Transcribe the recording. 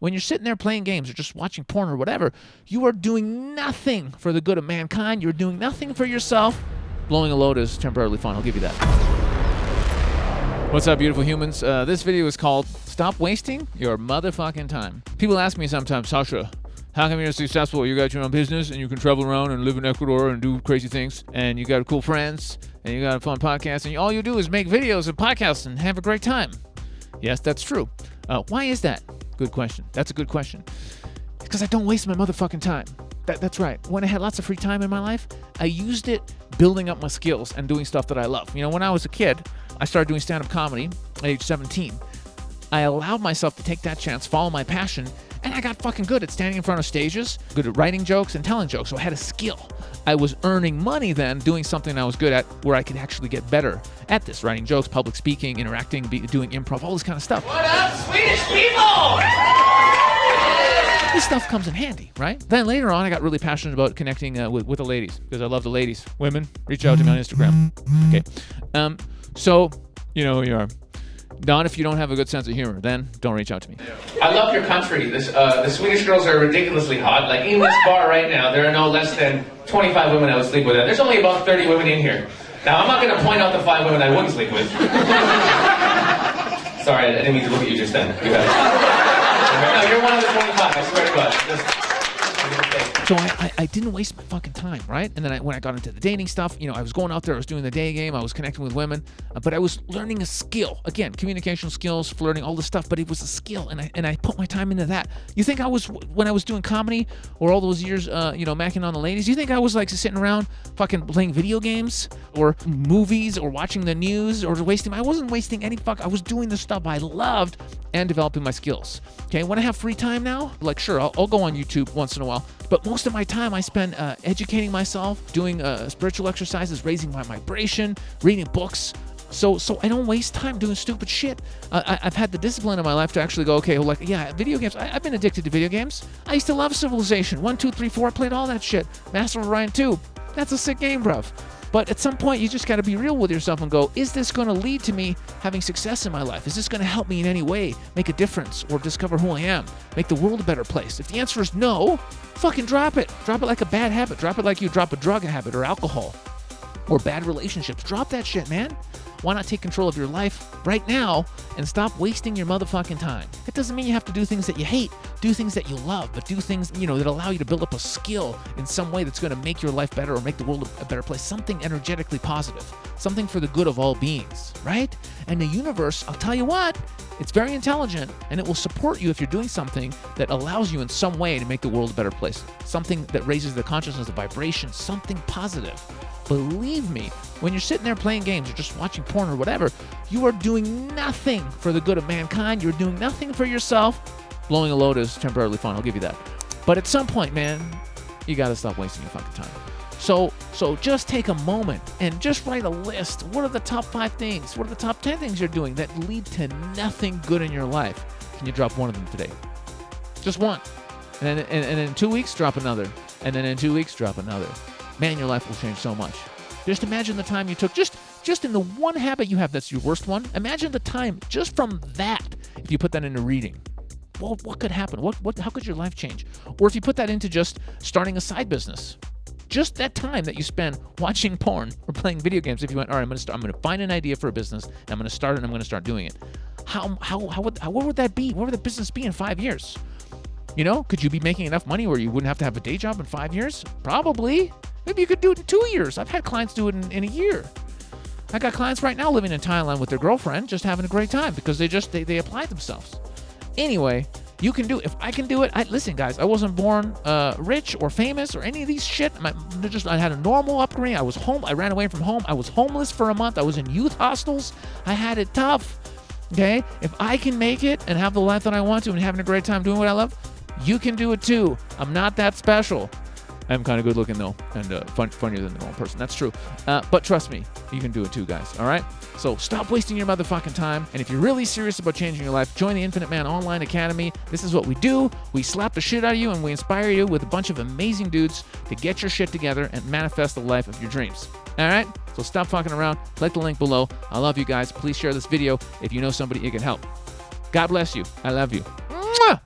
When you're sitting there playing games or just watching porn or whatever, you are doing nothing for the good of mankind. You're doing nothing for yourself. Blowing a load is temporarily fun. I'll give you that. What's up, beautiful humans? This video is called Stop Wasting Your Motherfucking Time. People ask me sometimes, Sasha, how come you're successful? You got your own business and you can travel around and live in Ecuador and do crazy things and you got cool friends and you got a fun podcast and all you do is make videos and podcasts and have a great time. Yes, that's true. Why is that? Good question. That's a good question. Because I don't waste my motherfucking time. That's right. When I had lots of free time in my life, I used it building up my skills and doing stuff that I love. You know, when I was a kid, I started doing stand-up comedy at age 17. I allowed myself to take that chance, follow my passion, and I got fucking good at standing in front of stages, good at writing jokes and telling jokes, so I had a skill. I was earning money then doing something I was good at where I could actually get better at this, writing jokes, public speaking, interacting, doing improv, all this kind of stuff. What up, Swedish people? This stuff comes in handy, right? Then later on, I got really passionate about connecting with the ladies because I love the ladies. Women, reach out to me on Instagram. Okay. So, you know who you are. Not if you don't have a good sense of humor, then don't reach out to me. I love your country. The Swedish girls are ridiculously hot. Like in this bar right now, there are no less than 25 women I would sleep with. There's only about 30 women in here. Now, I'm not going to point out the 5 women I wouldn't sleep with. Sorry, I didn't mean to look at you just then. You no, you're one of the 25, I swear to God. So I didn't waste my fucking time, right? And then when I got into the dating stuff, you know, I was going out there, I was doing the day game, I was connecting with women, but I was learning a skill. Again, communication skills, flirting, all this stuff, but it was a skill, and I put my time into that. You think when I was doing comedy, or all those years, macking on the ladies, you think I was like sitting around fucking playing video games, or movies, or watching the news, or I wasn't wasting any I was doing the stuff I loved, and developing my skills. Okay, when I have free time now, like sure, I'll go on YouTube once in a while, but most of my time I spend educating myself, doing spiritual exercises, raising my vibration, reading books. So I don't waste time doing stupid shit. I've had the discipline in my life to actually go, okay, well, like, yeah, video games. I've been addicted to video games. I used to love Civilization 1, 2, 3, 4. I played all that shit. Master of Orion 2. That's a sick game, bruv. But at some point, you just got to be real with yourself and go, is this going to lead to me having success in my life? Is this going to help me in any way make a difference or discover who I am, make the world a better place? If the answer is no, fucking drop it. Drop it like a bad habit. Drop it like you drop a drug habit or alcohol or bad relationships. Drop that shit, man. Why not take control of your life right now and stop wasting your motherfucking time? It doesn't mean you have to do things that you hate. Do things that you love, but do things, that allow you to build up a skill in some way that's going to make your life better or make the world a better place. Something energetically positive. Something for the good of all beings, right? And the universe, I'll tell you what, it's very intelligent and it will support you if you're doing something that allows you in some way to make the world a better place. Something that raises the consciousness, the vibration, something positive. Believe me, when you're sitting there playing games or just watching porn or whatever, you are doing nothing for the good of mankind. You're doing nothing for yourself. Blowing a load is temporarily fun, I'll give you that. But at some point, man, you gotta stop wasting your fucking time. So just take a moment and just write a list. What are the top 5 things? What are the top 10 things you're doing that lead to nothing good in your life? Can you drop one of them today? Just one. And then in 2 weeks, drop another. And then in 2 weeks, drop another. Man, your life will change so much. Just imagine the time you took, just in the one habit you have that's your worst one, imagine the time just from that, if you put that into reading. Well, what could happen? How could your life change? Or if you put that into just starting a side business. Just that time that you spend watching porn or playing video games, if you went, all right, I'm going to find an idea for a business, and I'm going to start it, and I'm going to start doing it. What would that be? What would the business be in 5 years? Could you be making enough money where you wouldn't have to have a day job in 5 years? Probably. Maybe you could do it in 2 years. I've had clients do it in a year. I got clients right now living in Thailand with their girlfriend, just having a great time because they applied themselves. Anyway, you can do it. If I can do it, listen, guys, I wasn't born rich or famous or any of these shit. I had a normal upbringing. I was home. I ran away from home. I was homeless for a month. I was in youth hostels. I had it tough. Okay? If I can make it and have the life that I want to and having a great time doing what I love, you can do it too. I'm not that special. I'm kind of good looking though, and funnier than the normal person. That's true. But trust me, you can do it too, guys. All right? So stop wasting your motherfucking time. And if you're really serious about changing your life, join the Infinite Man Online Academy. This is what we do. We slap the shit out of you, and we inspire you with a bunch of amazing dudes to get your shit together and manifest the life of your dreams. All right? So stop fucking around. Click the link below. I love you guys. Please share this video if you know somebody it can help. God bless you. I love you. Mwah!